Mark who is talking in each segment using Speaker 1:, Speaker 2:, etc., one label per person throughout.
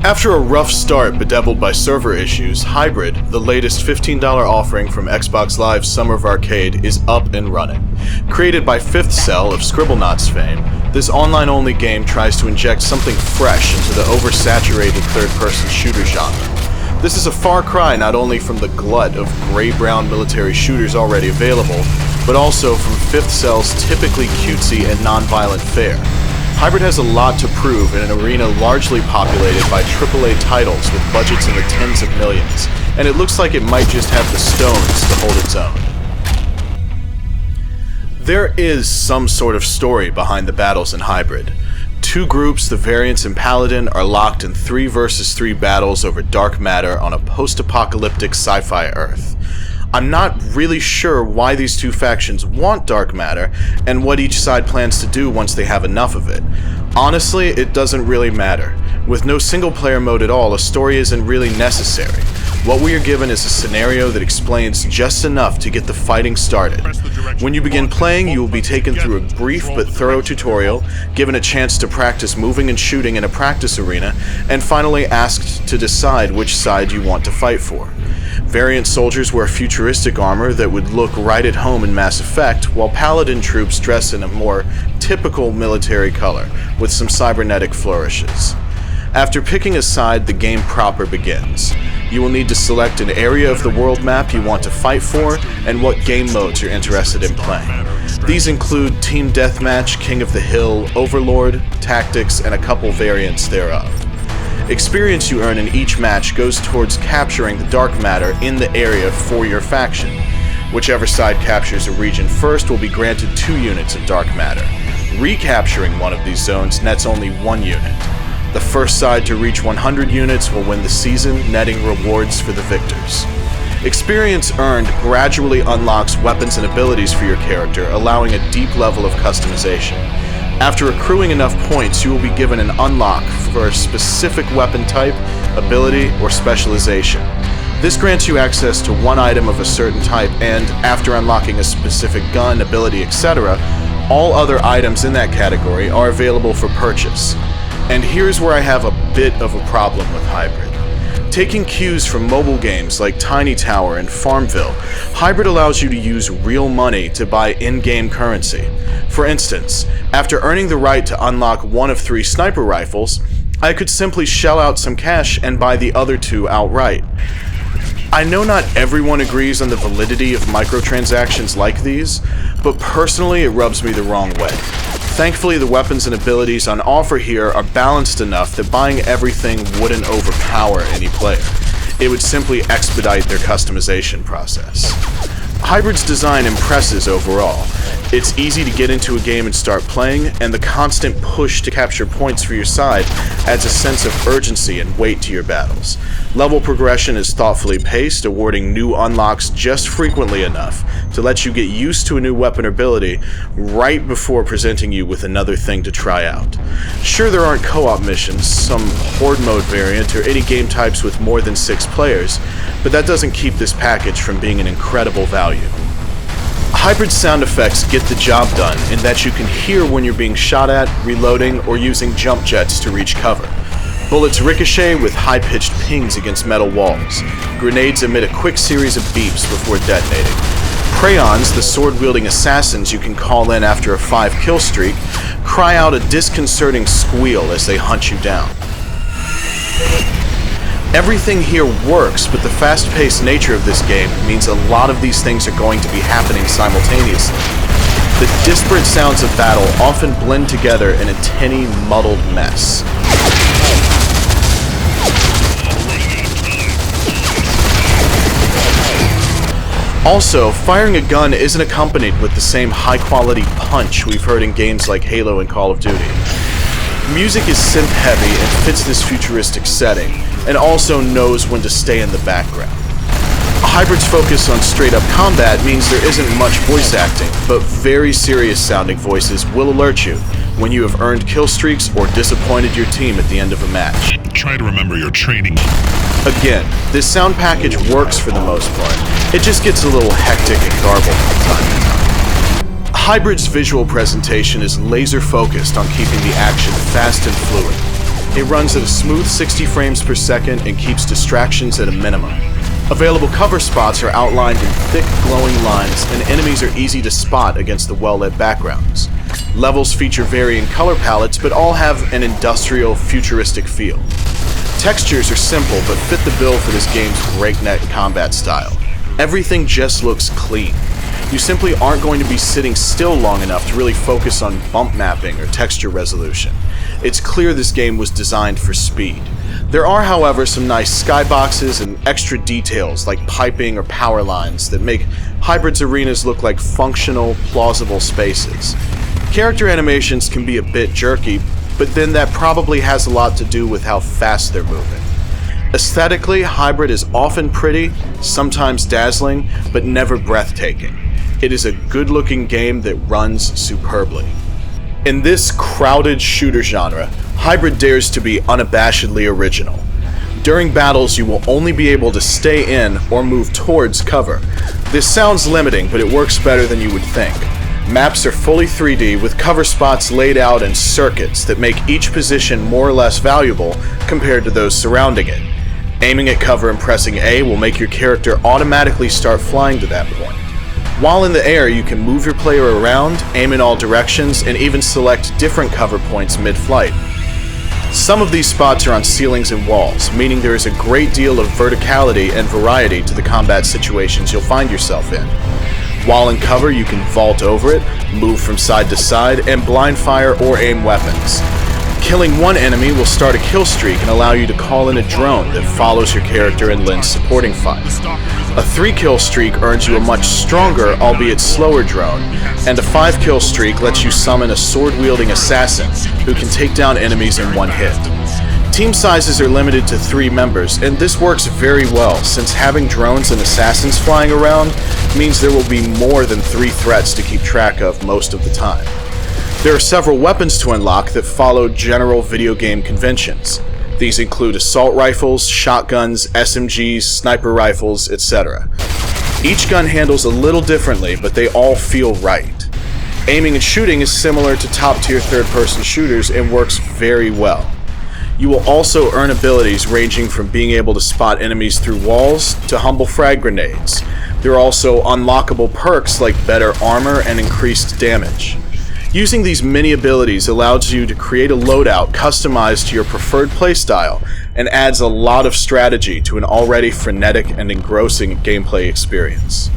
Speaker 1: After a rough start bedeviled by server issues, Hybrid, the latest $15 offering from Xbox Live's Summer of Arcade, is up and running. Created by Fifth Cell of Scribblenauts fame, this online-only game tries to inject something fresh into the oversaturated third-person shooter genre. This is a far cry not only from the glut of gray-brown military shooters already available, but also from Fifth Cell's typically cutesy and non-violent fare. Hybrid has a lot to prove in an arena largely populated by AAA titles with budgets in the tens of millions, and it looks like it might just have the stones to hold its own. There is some sort of story behind the battles in Hybrid. Two groups, the Variants and Paladin, are locked in 3 versus 3 battles over dark matter on a post-apocalyptic sci-fi Earth. I'm not really sure why these two factions want dark matter, and what each side plans to do once they have enough of it. Honestly, it doesn't really matter. With no single-player mode at all, a story isn't really necessary. What we are given is a scenario that explains just enough to get the fighting started. When you begin playing, you will be taken through a brief but thorough tutorial, given a chance to practice moving and shooting in a practice arena, and finally asked to decide which side you want to fight for. Variant soldiers wear futuristic armor that would look right at home in Mass Effect, while Paladin troops dress in a more typical military color, with some cybernetic flourishes. After picking a side, the game proper begins. You will need to select an area of the world map you want to fight for, and what game modes you're interested in playing. These include Team Deathmatch, King of the Hill, Overlord, Tactics, and a couple variants thereof. Experience you earn in each match goes towards capturing the dark matter in the area for your faction. Whichever side captures a region first will be granted 2 units of dark matter. Recapturing one of these zones nets only 1 unit. The first side to reach 100 units will win the season, netting rewards for the victors. Experience earned gradually unlocks weapons and abilities for your character, allowing a deep level of customization. After accruing enough points, you will be given an unlock for a specific weapon type, ability, or specialization. This grants you access to one item of a certain type, and after unlocking a specific gun, ability, etc., all other items in that category are available for purchase. And here's where I have a bit of a problem with Hybrid. Taking cues from mobile games like Tiny Tower and Farmville, Hybrid allows you to use real money to buy in-game currency. For instance, after earning the right to unlock one of 3 sniper rifles, I could simply shell out some cash and buy the other 2 outright. I know not everyone agrees on the validity of microtransactions like these, but personally it rubs me the wrong way. Thankfully, the weapons and abilities on offer here are balanced enough that buying everything wouldn't overpower any player. It would simply expedite their customization process. Hybrid's design impresses overall. It's easy to get into a game and start playing, and the constant push to capture points for your side adds a sense of urgency and weight to your battles. Level progression is thoughtfully paced, awarding new unlocks just frequently enough to let you get used to a new weapon or ability right before presenting you with another thing to try out. Sure, there aren't co-op missions, some horde mode variant, or any game types with more than 6 players, but that doesn't keep this package from being an incredible value. Hybrid sound effects get the job done in that you can hear when you're being shot at, reloading, or using jump jets to reach cover. Bullets ricochet with high-pitched pings against metal walls. Grenades emit a quick series of beeps before detonating. Crayons, the sword-wielding assassins you can call in after a 5-kill streak, cry out a disconcerting squeal as they hunt you down. Everything here works, but the fast-paced nature of this game means a lot of these things are going to be happening simultaneously. The disparate sounds of battle often blend together in a tinny, muddled mess. Also, firing a gun isn't accompanied with the same high-quality punch we've heard in games like Halo and Call of Duty. Music is synth-heavy and fits this futuristic setting, and also knows when to stay in the background. Hybrid's focus on straight-up combat means there isn't much voice acting, but very serious-sounding voices will alert you when you have earned kill streaks or disappointed your team at the end of a match.
Speaker 2: Try to remember your training.
Speaker 1: Again, this sound package works for the most part. It just gets a little hectic and garbled from time to time. Hybrid's visual presentation is laser-focused on keeping the action fast and fluid. It runs at a smooth 60 frames per second and keeps distractions at a minimum. Available cover spots are outlined in thick, glowing lines, and enemies are easy to spot against the well-lit backgrounds. Levels feature varying color palettes, but all have an industrial, futuristic feel. Textures are simple, but fit the bill for this game's breakneck combat style. Everything just looks clean. You simply aren't going to be sitting still long enough to really focus on bump mapping or texture resolution. It's clear this game was designed for speed. There are, however, some nice skyboxes and extra details like piping or power lines that make Hybrid's arenas look like functional, plausible spaces. Character animations can be a bit jerky, but then that probably has a lot to do with how fast they're moving. Aesthetically, Hybrid is often pretty, sometimes dazzling, but never breathtaking. It is a good-looking game that runs superbly. In this crowded shooter genre, Hybrid dares to be unabashedly original. During battles, you will only be able to stay in or move towards cover. This sounds limiting, but it works better than you would think. Maps are fully 3D with cover spots laid out in circuits that make each position more or less valuable compared to those surrounding it. Aiming at cover and pressing A will make your character automatically start flying to that point. While in the air, you can move your player around, aim in all directions, and even select different cover points mid-flight. Some of these spots are on ceilings and walls, meaning there is a great deal of verticality and variety to the combat situations you'll find yourself in. While in cover, you can vault over it, move from side to side, and blind fire or aim weapons. Killing one enemy will start a kill streak and allow you to call in a drone that follows your character and lends supporting fire. A 3-kill streak earns you a much stronger, albeit slower drone, and a 5-kill streak lets you summon a sword-wielding assassin who can take down enemies in one hit. Team sizes are limited to 3 members, and this works very well since having drones and assassins flying around means there will be more than 3 threats to keep track of most of the time. There are several weapons to unlock that follow general video game conventions. These include assault rifles, shotguns, SMGs, sniper rifles, etc. Each gun handles a little differently, but they all feel right. Aiming and shooting is similar to top-tier third-person shooters and works very well. You will also earn abilities ranging from being able to spot enemies through walls to humble frag grenades. There are also unlockable perks like better armor and increased damage. Using these mini abilities allows you to create a loadout customized to your preferred playstyle and adds a lot of strategy to an already frenetic and engrossing gameplay experience.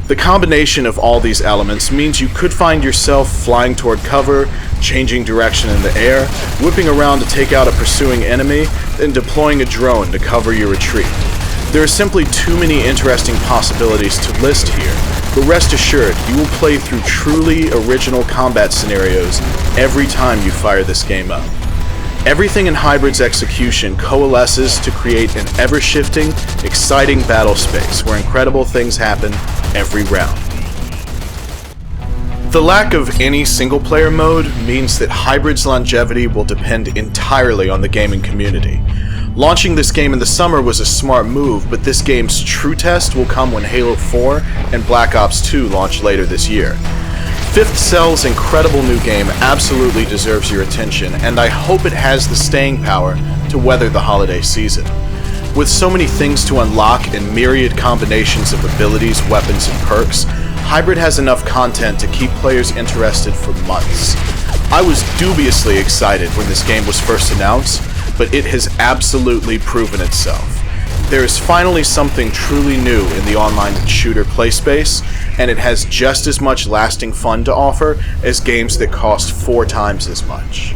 Speaker 1: The combination of all these elements means you could find yourself flying toward cover, changing direction in the air, whipping around to take out a pursuing enemy, then deploying a drone to cover your retreat. There are simply too many interesting possibilities to list here, but rest assured, you will play through truly original combat scenarios every time you fire this game up. Everything in Hybrid's execution coalesces to create an ever-shifting, exciting battle space where incredible things happen every round. The lack of any single-player mode means that Hybrid's longevity will depend entirely on the gaming community. Launching this game in the summer was a smart move, but this game's true test will come when Halo 4 and Black Ops 2 launch later this year. Fifth Cell's incredible new game absolutely deserves your attention, and I hope it has the staying power to weather the holiday season. With so many things to unlock and myriad combinations of abilities, weapons, and perks, Hybrid has enough content to keep players interested for months. I was dubiously excited when this game was first announced, but it has absolutely proven itself. There is finally something truly new in the online shooter play space, and it has just as much lasting fun to offer as games that cost 4 times as much.